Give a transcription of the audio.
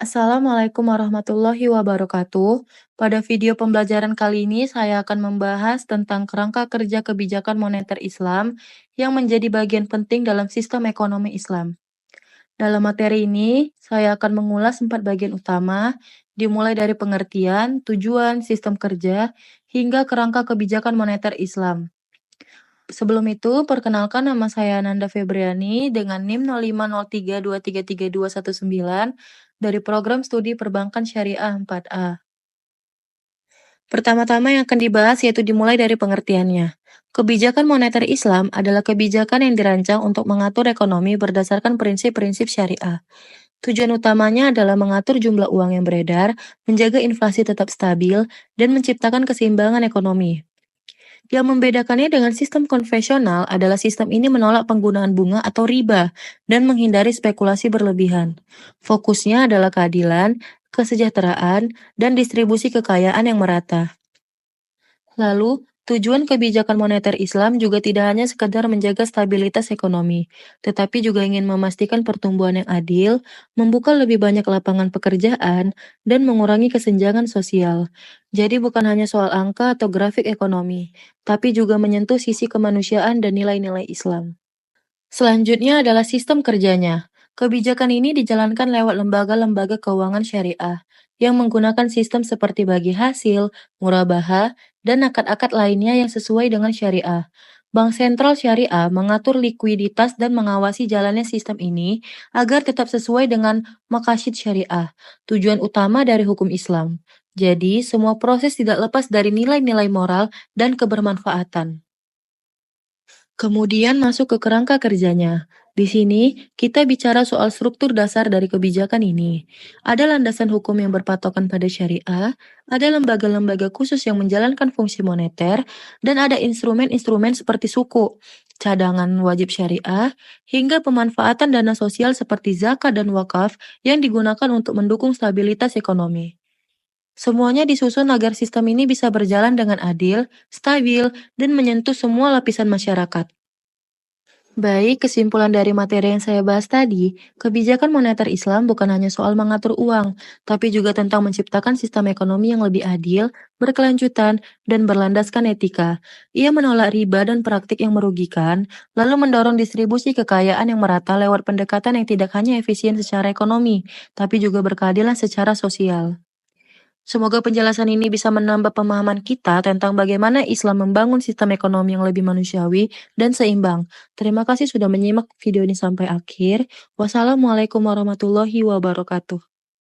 Assalamualaikum warahmatullahi wabarakatuh. Pada video pembelajaran kali ini, saya akan membahas tentang kerangka kerja kebijakan moneter Islam yang menjadi bagian penting dalam sistem ekonomi Islam. Dalam materi ini, saya akan mengulas 4 bagian utama, dimulai dari pengertian, tujuan, sistem kerja, hingga kerangka kebijakan moneter Islam. Sebelum itu, perkenalkan nama saya Nanda Febriani dengan NIM 0503233219 dari Program Studi Perbankan Syariah 4A. Pertama-tama yang akan dibahas yaitu dimulai dari pengertiannya. Kebijakan moneter Islam adalah kebijakan yang dirancang untuk mengatur ekonomi berdasarkan prinsip-prinsip syariah. Tujuan utamanya adalah mengatur jumlah uang yang beredar, menjaga inflasi tetap stabil, dan menciptakan keseimbangan ekonomi. Yang membedakannya dengan sistem konvensional adalah sistem ini menolak penggunaan bunga atau riba dan menghindari spekulasi berlebihan. Fokusnya adalah keadilan, kesejahteraan, dan distribusi kekayaan yang merata. Lalu, tujuan kebijakan moneter Islam juga tidak hanya sekedar menjaga stabilitas ekonomi, tetapi juga ingin memastikan pertumbuhan yang adil, membuka lebih banyak lapangan pekerjaan, dan mengurangi kesenjangan sosial. Jadi bukan hanya soal angka atau grafik ekonomi, tapi juga menyentuh sisi kemanusiaan dan nilai-nilai Islam. Selanjutnya adalah sistem kerjanya. Kebijakan ini dijalankan lewat lembaga-lembaga keuangan syariah yang menggunakan sistem seperti bagi hasil, murabahah, dan akad-akad lainnya yang sesuai dengan syariah. Bank sentral syariah mengatur likuiditas dan mengawasi jalannya sistem ini agar tetap sesuai dengan maqasid syariah, tujuan utama dari hukum Islam. Jadi, semua proses tidak lepas dari nilai-nilai moral dan kebermanfaatan. Kemudian masuk ke kerangka kerjanya. Di sini, kita bicara soal struktur dasar dari kebijakan ini. Ada landasan hukum yang berpatokan pada syariah, ada lembaga-lembaga khusus yang menjalankan fungsi moneter, dan ada instrumen-instrumen seperti suku, cadangan wajib syariah, hingga pemanfaatan dana sosial seperti zakat dan wakaf yang digunakan untuk mendukung stabilitas ekonomi. Semuanya disusun agar sistem ini bisa berjalan dengan adil, stabil, dan menyentuh semua lapisan masyarakat. Baik, kesimpulan dari materi yang saya bahas tadi, kebijakan moneter Islam bukan hanya soal mengatur uang, tapi juga tentang menciptakan sistem ekonomi yang lebih adil, berkelanjutan, dan berlandaskan etika. Ia menolak riba dan praktik yang merugikan, lalu mendorong distribusi kekayaan yang merata lewat pendekatan yang tidak hanya efisien secara ekonomi, tapi juga berkeadilan secara sosial. Semoga penjelasan ini bisa menambah pemahaman kita tentang bagaimana Islam membangun sistem ekonomi yang lebih manusiawi dan seimbang. Terima kasih sudah menyimak video ini sampai akhir. Wassalamualaikum warahmatullahi wabarakatuh.